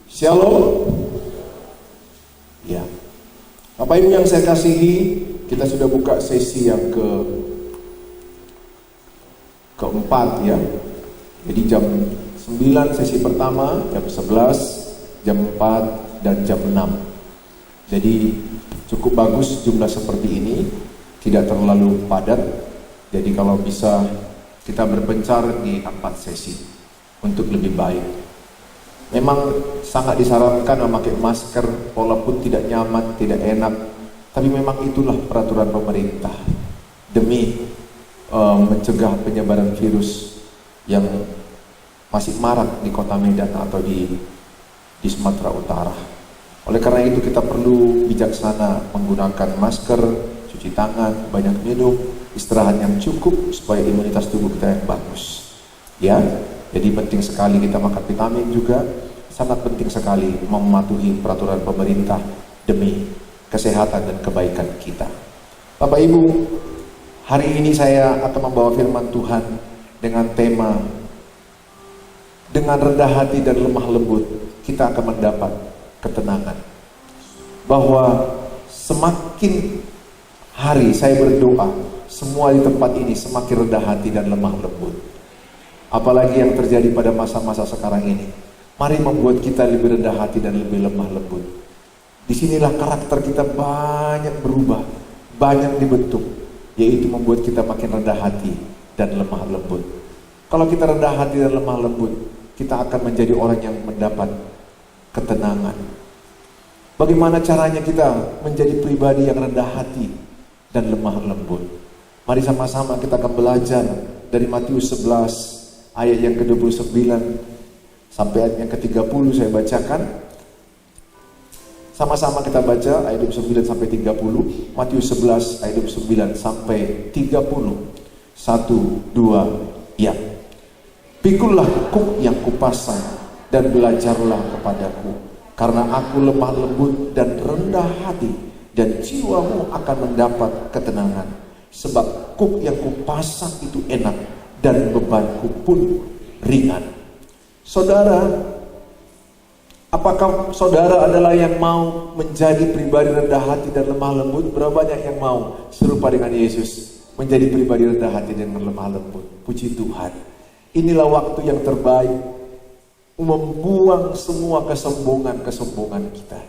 Shalom. Ya, Bapak Ibu yang saya kasihi, kita sudah buka sesi yang keempat ya. Jadi jam 9 sesi pertama, jam 11, jam 4, dan jam 6. Jadi cukup bagus jumlah seperti ini, tidak terlalu padat. Jadi kalau bisa kita berpencar di 4 sesi untuk lebih baik. Memang sangat disarankan memakai masker walaupun tidak nyaman, tidak enak. Tapi memang itulah peraturan pemerintah demi mencegah penyebaran virus yang masih marak di kota Medan atau di Sumatera Utara. Oleh karena itu kita perlu bijaksana menggunakan masker, cuci tangan, banyak minum, istirahat yang cukup supaya imunitas tubuh kita yang bagus. Ya. Jadi penting sekali kita makan vitamin juga, sangat penting sekali mematuhi peraturan pemerintah demi kesehatan dan kebaikan kita. Bapak Ibu, hari ini saya akan membawa firman Tuhan dengan tema dengan rendah hati dan lemah lembut kita akan mendapat ketenangan. Bahwa semakin hari saya berdoa, semua di tempat ini semakin rendah hati dan lemah lembut. Apalagi yang terjadi pada masa-masa sekarang ini. Mari membuat kita lebih rendah hati dan lebih lemah lembut. Disinilah karakter kita banyak berubah, banyak dibentuk, yaitu membuat kita makin rendah hati dan lemah lembut. Kalau kita rendah hati dan lemah lembut, kita akan menjadi orang yang mendapat ketenangan. Bagaimana caranya kita menjadi pribadi yang rendah hati dan lemah lembut? Mari sama-sama kita akan belajar dari Matius 11 ayat yang ke-29 sampai ayat yang ke-30 saya bacakan. Sama-sama kita baca ayat 29 sampai 30. Matius 11 ayat 29 sampai 30. 1, 2, ya. Pikullah kuk yang kupasang dan belajarlah kepadaku, karena aku lemah lembut dan rendah hati, dan jiwamu akan mendapat ketenangan. Sebab kuk yang kupasang itu enak dan bebanku pun ringan. Saudara, apakah saudara adalah yang mau menjadi pribadi rendah hati dan lemah lembut? Berapa banyak yang mau serupa dengan Yesus, menjadi pribadi rendah hati dan lemah lembut? Puji Tuhan. Inilah waktu yang terbaik membuang semua kesombongan kita.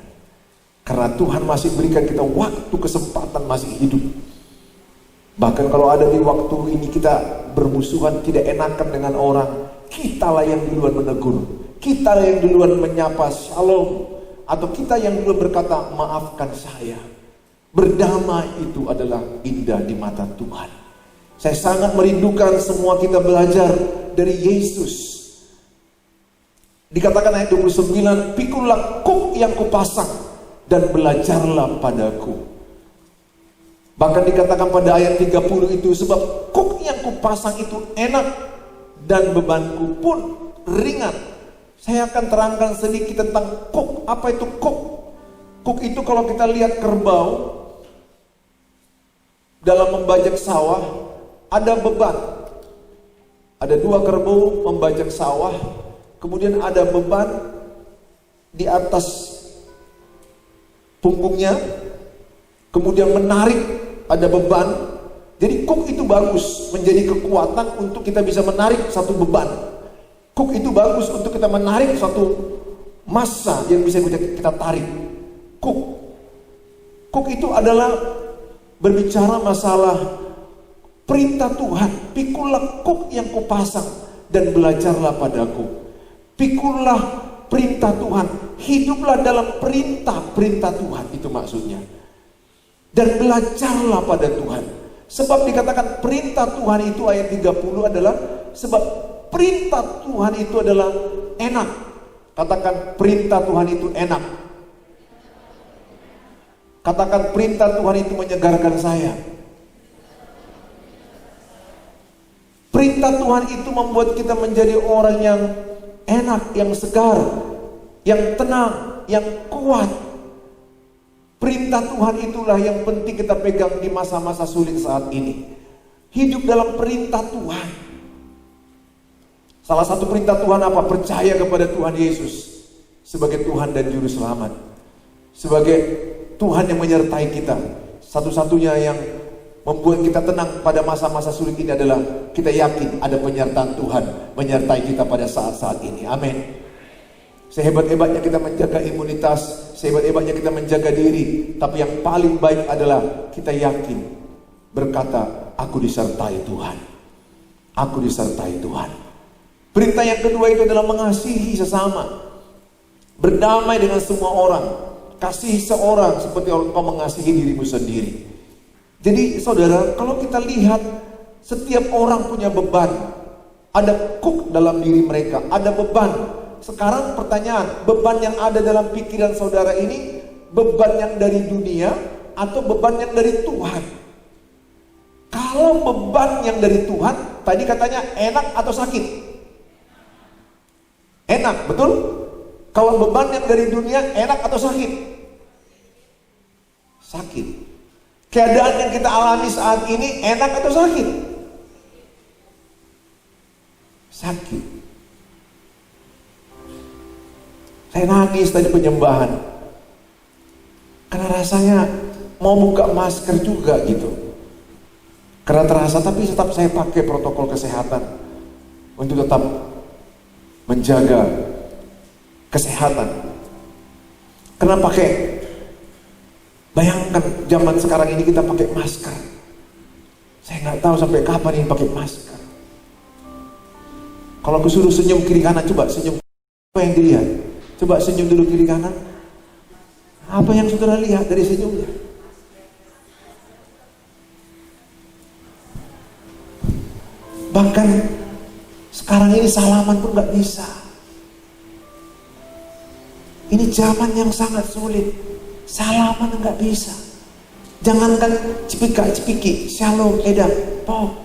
Karena Tuhan masih berikan kita waktu, kesempatan masih hidup. Bahkan kalau ada di waktu ini kita bermusuhan, tidak enakan dengan orang, kitalah yang duluan menegur, kita yang duluan menyapa shalom, atau kita yang duluan berkata maafkan saya. Berdamai itu adalah indah di mata Tuhan. Saya sangat merindukan semua kita belajar dari Yesus. Dikatakan ayat 29, pikullah kuk yang kupasang dan belajarlah padaku. Bahkan dikatakan pada ayat 30 itu, sebab kuk yang kupasang itu enak dan bebanku pun ringan. Saya akan terangkan sedikit tentang kuk. Apa itu kuk? Kuk itu kalau kita lihat kerbau dalam membajak sawah, ada beban. Ada 2 kerbau membajak sawah, kemudian ada beban di atas punggungnya, kemudian menarik. Ada beban. Jadi kuk itu bagus, menjadi kekuatan untuk kita bisa menarik satu beban. Kuk itu bagus untuk kita menarik satu massa yang bisa kita tarik. Kuk itu adalah berbicara masalah perintah Tuhan. Pikullah kuk yang kupasang dan belajarlah padaku. Pikullah perintah Tuhan, hiduplah dalam perintah Tuhan, itu maksudnya. Dan belajarlah pada Tuhan. Sebab dikatakan perintah Tuhan itu ayat 30 adalah, sebab perintah Tuhan itu adalah enak. Katakan perintah Tuhan itu enak. Katakan perintah Tuhan itu menyegarkan saya. Perintah Tuhan itu membuat kita menjadi orang yang enak, yang segar, yang tenang, yang kuat. Perintah Tuhan itulah yang penting kita pegang di masa-masa sulit saat ini. Hidup dalam perintah Tuhan. Salah satu perintah Tuhan apa? Percaya kepada Tuhan Yesus sebagai Tuhan dan Juru Selamat, sebagai Tuhan yang menyertai kita. Satu-satunya yang membuat kita tenang pada masa-masa sulit ini adalah kita yakin ada penyertaan Tuhan menyertai kita pada saat-saat ini. Amin. Sehebat-hebatnya kita menjaga imunitas, sehebat-hebatnya kita menjaga diri, tapi yang paling baik adalah kita yakin berkata, aku disertai Tuhan. Aku disertai Tuhan. Perintah yang kedua itu adalah mengasihi sesama, berdamai dengan semua orang, kasihi seorang seperti engkau mengasihi dirimu sendiri. Jadi saudara, kalau kita lihat setiap orang punya beban, ada kuk dalam diri mereka, ada beban. Sekarang pertanyaan, beban yang ada dalam pikiran saudara ini, beban yang dari dunia atau beban yang dari Tuhan? Kalau beban yang dari Tuhan, tadi katanya enak atau sakit? Enak, betul? Kalau beban yang dari dunia, enak atau sakit? Sakit. Keadaan yang kita alami saat ini, enak atau sakit? Sakit. Saya nangis tadi penyembahan, karena rasanya mau buka masker juga gitu, karena terasa, tapi tetap saya pakai protokol kesehatan untuk tetap menjaga kesehatan. Karena bayangkan zaman sekarang ini kita pakai masker, saya nggak tahu sampai kapan ini pakai masker. Kalau aku suruh senyum kiri kanan, coba senyum, apa yang dilihat? Coba senyum dulu kiri kanan. Apa yang saudara lihat dari senyumnya? Bahkan sekarang ini salaman pun gak bisa. Ini zaman yang sangat sulit. Salaman gak bisa. Jangankan cipika-cipiki, shalom, edam, po.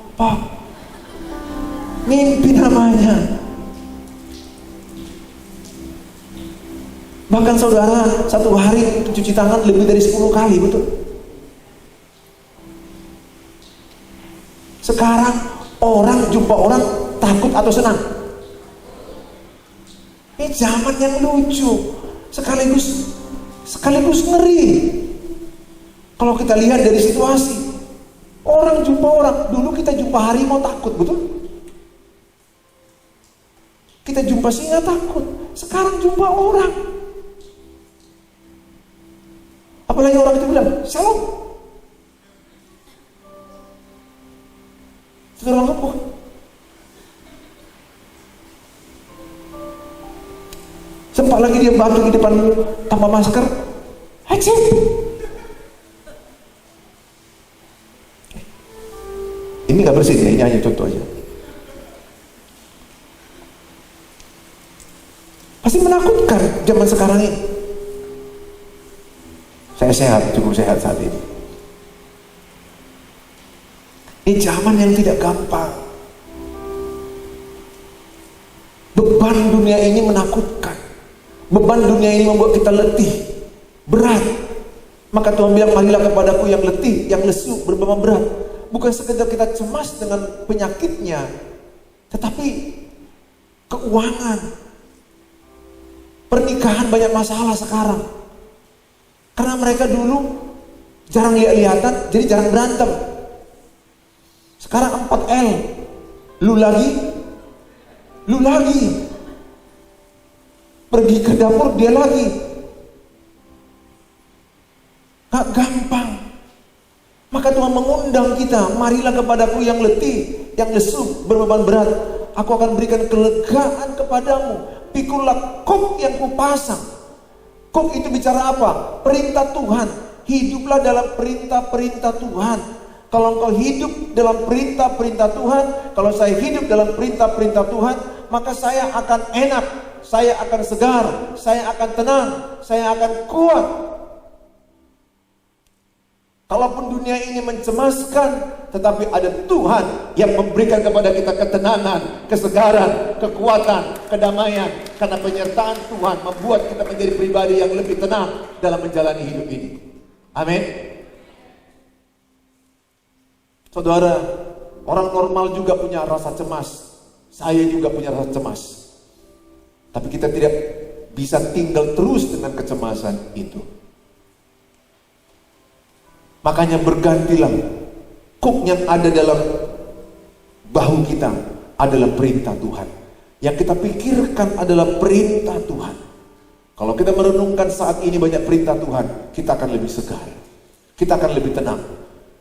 Mimpi namanya. Bahkan saudara, satu hari cuci tangan lebih dari 10 kali, betul? Sekarang orang jumpa orang takut atau senang? Ini zaman yang lucu, sekaligus ngeri. Kalau kita lihat dari situasi, orang jumpa orang, dulu kita jumpa harimau takut, betul? Kita jumpa singa takut, sekarang jumpa orang. Apalagi orang itu bilang, shalom. Saudara lumpuh. Sempat lagi dia batuk di depan tanpa masker. Hacim. Ini gak bersih ya, ini hanya contoh aja. Pasti menakutkan zaman sekarang ini. Saya sehat, cukup sehat saat ini. Ini zaman yang tidak gampang. Beban dunia ini menakutkan. Beban dunia ini membuat kita letih, berat. Maka Tuhan bilang, marilah kepadaku yang letih, yang lesu, berbeban berat. Bukan sekedar kita cemas dengan penyakitnya, tetapi keuangan, pernikahan banyak masalah sekarang. Karena mereka dulu jarang lihat-lihatan, jadi jarang berantem. Sekarang 4L, lu lagi. Pergi ke dapur, dia lagi. Gak gampang. Maka Tuhan mengundang kita, marilah kepadaku yang letih, yang lesu, berbeban berat. Aku akan berikan kelegaan kepadamu. Pikulah kuk yang kupasang. Kuk itu bicara apa? Perintah Tuhan. Hiduplah dalam perintah-perintah Tuhan. Kalau engkau hidup dalam perintah-perintah Tuhan, kalau saya hidup dalam perintah-perintah Tuhan, maka saya akan enak, saya akan segar, saya akan tenang, saya akan kuat. Kalaupun dunia ini mencemaskan, tetapi ada Tuhan yang memberikan kepada kita ketenangan, kesegaran, kekuatan, kedamaian. Karena penyertaan Tuhan membuat kita menjadi pribadi yang lebih tenang dalam menjalani hidup ini. Amin. Saudara, orang normal juga punya rasa cemas. Saya juga punya rasa cemas. Tapi kita tidak bisa tinggal terus dengan kecemasan itu. Makanya bergantilah. Kuk yang ada dalam bahu kita adalah perintah Tuhan. Yang kita pikirkan adalah perintah Tuhan. Kalau kita merenungkan saat ini banyak perintah Tuhan, kita akan lebih segar. Kita akan lebih tenang.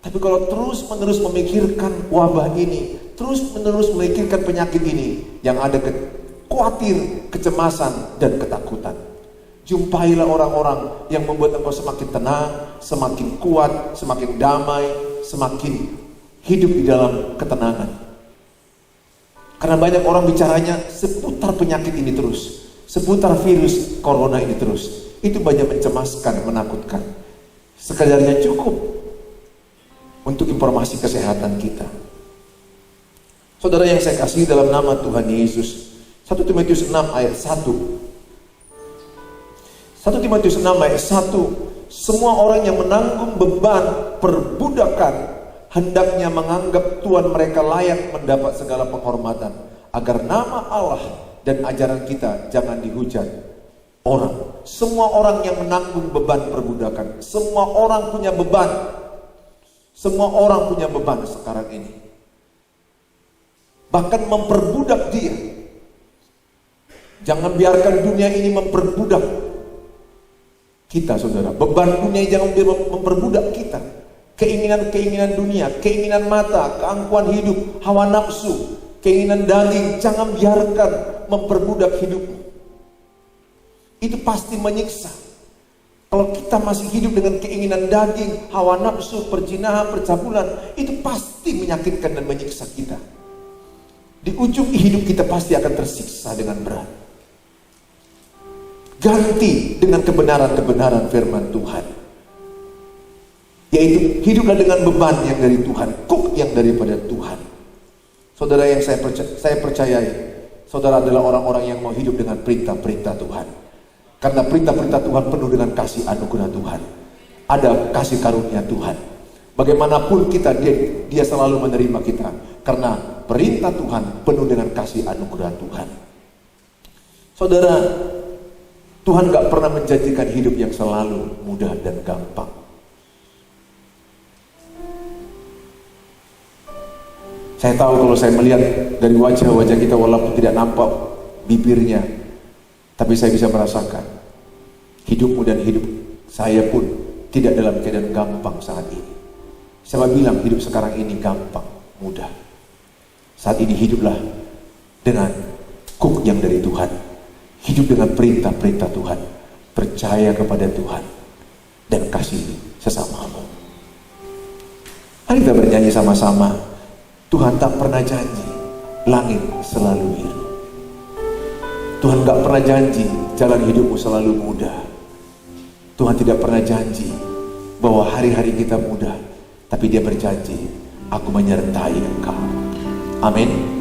Tapi kalau terus menerus memikirkan wabah ini, terus menerus memikirkan penyakit ini, yang ada khawatir, kecemasan, dan ketakutan. Jumpailah orang-orang yang membuat engkau semakin tenang, semakin kuat, semakin damai, semakin hidup di dalam ketenangan. Karena banyak orang bicaranya seputar penyakit ini terus, seputar virus corona ini terus. Itu banyak mencemaskan, menakutkan. Sekadarnya cukup untuk informasi kesehatan kita. Saudara yang saya kasih dalam nama Tuhan Yesus, 1 Timotius 6 ayat 1. 1 Timotius 6 ayat 1, semua orang yang menanggung beban perbudakan hendaknya menganggap Tuhan mereka layak mendapat segala penghormatan, agar nama Allah dan ajaran kita jangan dihujat orang. Semua orang yang menanggung beban perbudakan, semua orang punya beban. Semua orang punya beban sekarang ini. Bahkan memperbudak dia. Jangan biarkan dunia ini memperbudak kita, saudara. Beban dunia jangan memperbudak kita. Keinginan-keinginan dunia, keinginan mata, keangkuhan hidup, hawa nafsu, keinginan daging, jangan biarkan memperbudak hidupmu. Itu pasti menyiksa. Kalau kita masih hidup dengan keinginan daging, hawa nafsu, perzinahan, percabulan, itu pasti menyakitkan dan menyiksa kita. Di ujung hidup kita pasti akan tersiksa dengan berat. Ganti dengan kebenaran-kebenaran firman Tuhan, yaitu hiduplah dengan beban yang dari Tuhan, kuk yang daripada Tuhan. Saudara yang saya percayai, saudara adalah orang-orang yang mau hidup dengan perintah-perintah Tuhan. Karena perintah-perintah Tuhan penuh dengan kasih anugerah Tuhan. Ada kasih karunia Tuhan. Bagaimanapun kita, dia selalu menerima kita. Karena perintah Tuhan penuh dengan kasih anugerah Tuhan. Saudara, Tuhan gak pernah menjanjikan hidup yang selalu mudah dan gampang. Saya tahu kalau saya melihat dari wajah-wajah kita, walaupun tidak nampak bibirnya, tapi saya bisa merasakan hidupmu dan hidup saya pun tidak dalam keadaan gampang saat ini. Siapa bilang hidup sekarang ini gampang, mudah? Saat ini hiduplah dengan kuk yang dari Tuhan. Hidup dengan perintah-perintah Tuhan. Percaya kepada Tuhan. Dan kasih sesamamu. Mari kita bernyanyi sama-sama. Tuhan tak pernah janji langit selalu biru. Tuhan gak pernah janji jalan hidupmu selalu mudah. Tuhan tidak pernah janji bahwa hari-hari kita mudah. Tapi dia berjanji, aku menyertai engkau. Amin.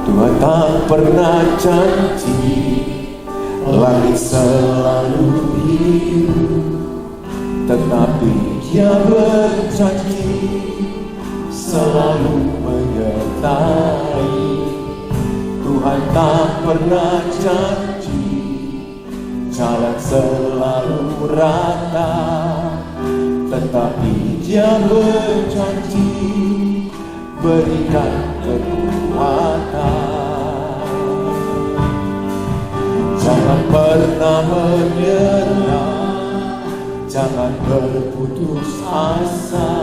Tuhan tak pernah janji langit selalu biru, tetapi dia berjanji selalu menyertai. Tuhan tak pernah janji jalan selalu rata, tetapi dia berjanji berikan kekuatan. Jangan pernah menyerah, jangan berputus asa.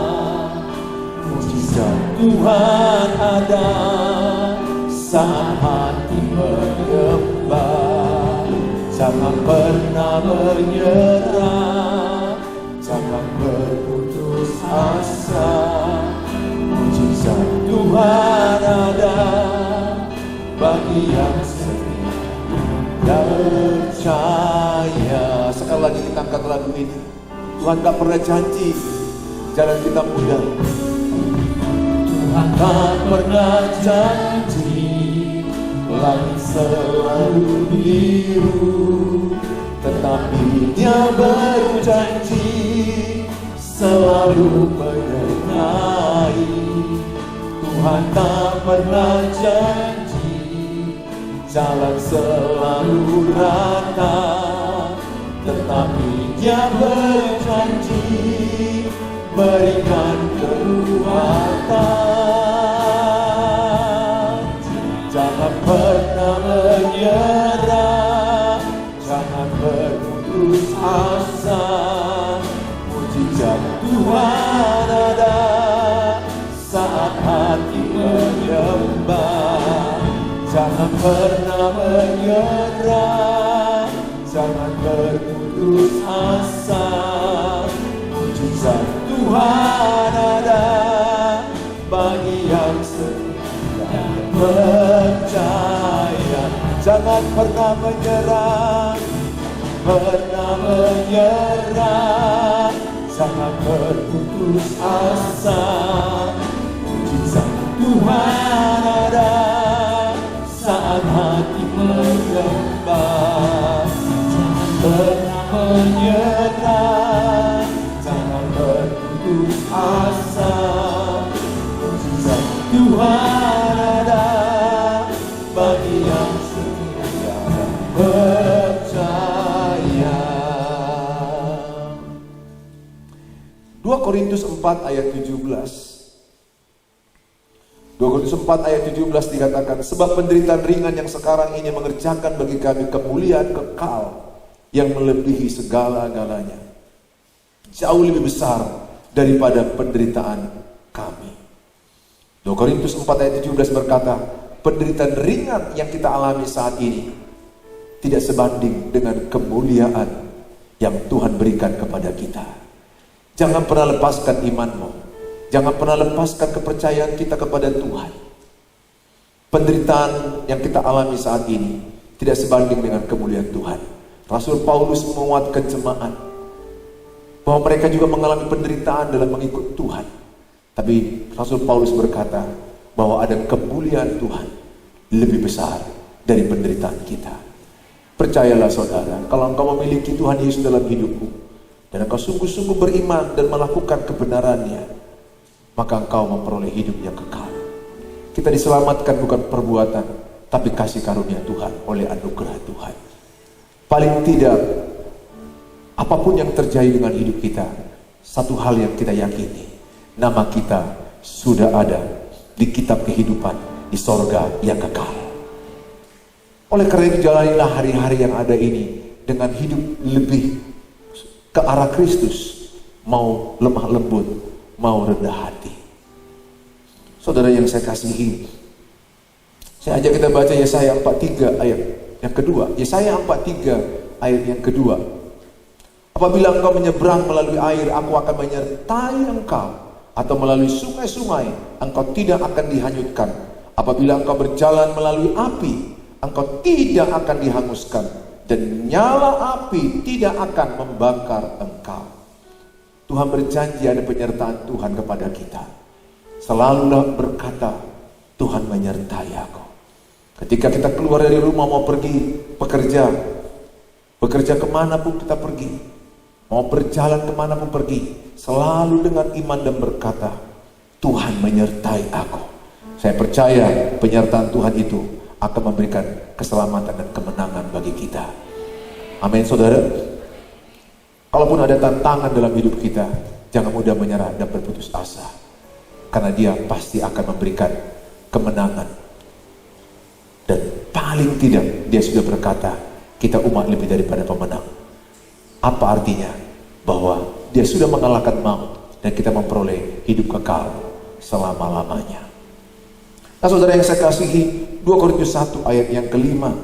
Mujizat Tuhan ada saat hati menyembah. Jangan pernah menyerah, jangan berputus asa. Mujizat Tuhan ada bagi yang setia percaya. Sekali lagi kita angkat lagu ini. Tuhan tak pernah janji jalan kita mudah. Tuhan tak pernah janji langit selalu biru, tetapi dia berjanji selalu menyertai. Tuhan tak pernah janji jalan selalu rata, tetapi Dia berjanji berikan kekuatan. Jangan pernah menyerah, jangan berputus asa. Mujizat Tuhan ada saat hati menyembah. Jangan pernah menyerah, jangan berputus asa. Mujizat Tuhan ada bagi yang setia percaya. Jangan pernah menyerah, pernah menyerah, jangan berputus asa. Mujizat Tuhan ada saat hati menyembah. Jangan pernah menyerah, jangan berputus asa. Mujizat Tuhan ada bagi yang setia percaya. 2 Korintus 4 ayat 17. 2 Korintus 4 ayat 17 dikatakan, sebab penderitaan ringan yang sekarang ini mengerjakan bagi kami kemuliaan kekal yang melebihi segala-galanya, jauh lebih besar daripada penderitaan kami. 2 Korintus 4 ayat 17 berkata, penderitaan ringan yang kita alami saat ini tidak sebanding dengan kemuliaan yang Tuhan berikan kepada kita. Jangan pernah lepaskan imanmu. Jangan pernah lepaskan kepercayaan kita kepada Tuhan. Penderitaan yang kita alami saat ini tidak sebanding dengan kemuliaan Tuhan. Rasul Paulus menguatkan jemaat bahwa mereka juga mengalami penderitaan dalam mengikut Tuhan. Tapi Rasul Paulus berkata bahwa ada kemuliaan Tuhan lebih besar dari penderitaan kita. Percayalah saudara, kalau engkau memiliki Tuhan Yesus dalam hidupmu dan engkau sungguh-sungguh beriman dan melakukan kebenarannya, maka engkau memperoleh hidup yang kekal. Kita diselamatkan bukan perbuatan, tapi kasih karunia Tuhan oleh anugerah Tuhan. Paling tidak, apapun yang terjadi dengan hidup kita, satu hal yang kita yakini, nama kita sudah ada di kitab kehidupan di sorga yang kekal. Oleh karena itu, jalanilah hari-hari yang ada ini dengan hidup lebih ke arah Kristus, mau lemah lembut, mau rendah hati. Saudara yang saya kasihi, saya ajak kita baca Yesaya 43 ayat yang kedua. Yesaya 43 ayat yang kedua. Apabila engkau menyeberang melalui air, aku akan menyertai engkau, atau melalui sungai-sungai, engkau tidak akan dihanyutkan. Apabila engkau berjalan melalui api, engkau tidak akan dihanguskan, dan nyala api tidak akan membakar engkau. Tuhan berjanji ada penyertaan Tuhan kepada kita. Selalulah berkata, Tuhan menyertai aku. Ketika kita keluar dari rumah mau pergi bekerja kemanapun kita pergi, mau berjalan kemanapun pergi, selalu dengan iman dan berkata, Tuhan menyertai aku. Saya percaya penyertaan Tuhan itu akan memberikan keselamatan dan kemenangan bagi kita. Amin saudara. Kalaupun ada tantangan dalam hidup kita, jangan mudah menyerah dan berputus asa. Karena Dia pasti akan memberikan kemenangan. Dan paling tidak, Dia sudah berkata, kita umat lebih daripada pemenang. Apa artinya? Bahwa Dia sudah mengalahkan maut dan kita memperoleh hidup kekal selama-lamanya. Nah saudara yang saya kasihi, 2 Korintus 1 ayat yang kelima.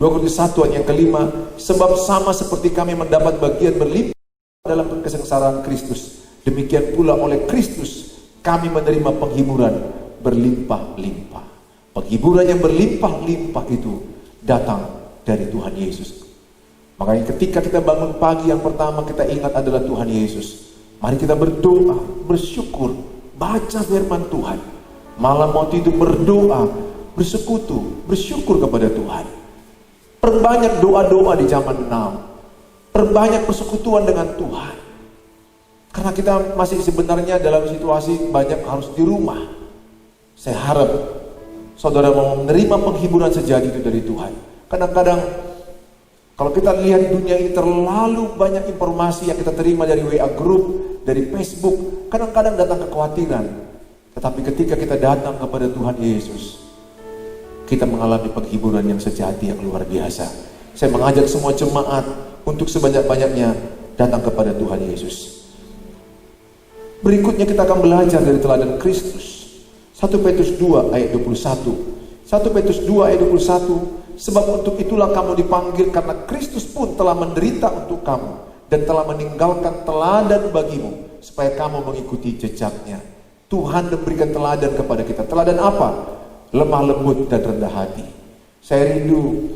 2 Korintus 1 ayat yang kelima, sebab sama seperti kami mendapat bagian berlimpah dalam kesengsaraan Kristus, demikian pula oleh Kristus kami menerima penghiburan berlimpah-limpah. Penghiburan yang berlimpah-limpah itu datang dari Tuhan Yesus. Makanya ketika kita bangun pagi, yang pertama kita ingat adalah Tuhan Yesus. Mari kita berdoa, bersyukur, baca firman Tuhan. Malam mau tidur berdoa, bersekutu, bersyukur kepada Tuhan. Perbanyak doa-doa di zaman now. Perbanyak persekutuan dengan Tuhan. Karena kita masih sebenarnya dalam situasi banyak harus di rumah. Saya harap saudara mau menerima penghiburan sejati itu dari Tuhan. Kadang-kadang kalau kita lihat dunia ini terlalu banyak informasi yang kita terima dari WA group, dari Facebook, kadang-kadang datang kekhawatiran. Tetapi ketika kita datang kepada Tuhan Yesus, kita mengalami penghiburan yang sejati, yang luar biasa. Saya mengajak semua jemaat untuk sebanyak-banyaknya datang kepada Tuhan Yesus. Berikutnya kita akan belajar dari teladan Kristus. 1 Petrus 2 ayat 21. 1 Petrus 2 ayat 21. Sebab untuk itulah kamu dipanggil, karena Kristus pun telah menderita untuk kamu dan telah meninggalkan teladan bagimu, supaya kamu mengikuti jejaknya. Tuhan memberikan teladan kepada kita. Teladan apa? Lemah lembut dan rendah hati. Saya rindu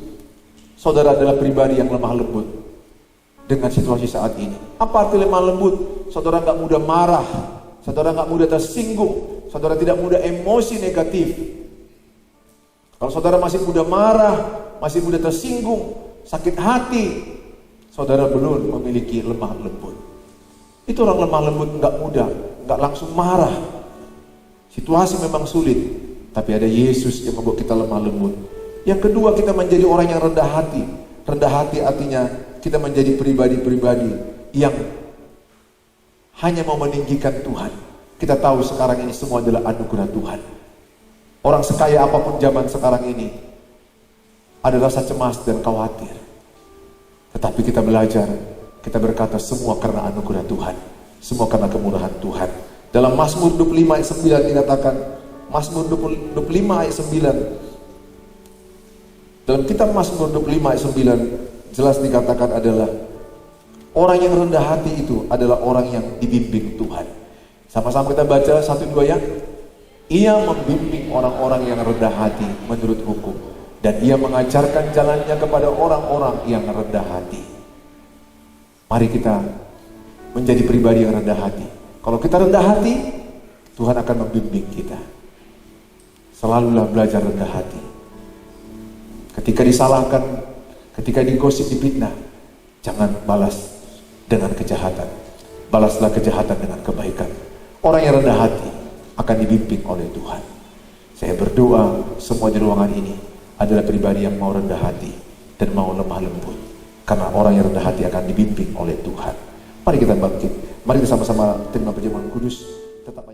saudara adalah pribadi yang lemah lembut dengan situasi saat ini. Apa arti lemah lembut? Saudara gak mudah marah, saudara gak mudah tersinggung, saudara tidak mudah emosi negatif. Kalau saudara masih mudah marah, masih mudah tersinggung, sakit hati, saudara belum memiliki lemah lembut. Itu orang lemah lembut gak mudah, gak langsung marah. Situasi memang sulit, tapi ada Yesus yang membuat kita lemah lembut. Yang kedua, kita menjadi orang yang rendah hati. Rendah hati artinya kita menjadi pribadi-pribadi yang hanya mau meninggikan Tuhan. Kita tahu sekarang ini semua adalah anugerah Tuhan. Orang sekaya apapun zaman sekarang ini ada rasa cemas dan khawatir. Tetapi kita belajar, kita berkata semua karena anugerah Tuhan, semua karena kemurahan Tuhan. Dalam Mazmur 25 ayat 9 dikatakan, Mazmur 25 ayat 9. Dalam kitab Mazmur 25 ayat 9 jelas dikatakan adalah orang yang rendah hati itu adalah orang yang dibimbing Tuhan. Sama-sama kita baca 1-2 ya. Ia membimbing orang-orang yang rendah hati menurut hukum, dan ia mengajarkan jalannya kepada orang-orang yang rendah hati. Mari kita menjadi pribadi yang rendah hati. Kalau kita rendah hati, Tuhan akan membimbing kita. Selalulah belajar rendah hati. Ketika disalahkan, ketika digosip, difitnah, jangan balas dengan kejahatan. Balaslah kejahatan dengan kebaikan. Orang yang rendah hati akan dibimbing oleh Tuhan. Saya berdoa semua di ruangan ini adalah pribadi yang mau rendah hati dan mau lemah lembut. Karena orang yang rendah hati akan dibimbing oleh Tuhan. Mari kita bangkit. Mari kita sama-sama terima perjamuan kudus. Tetap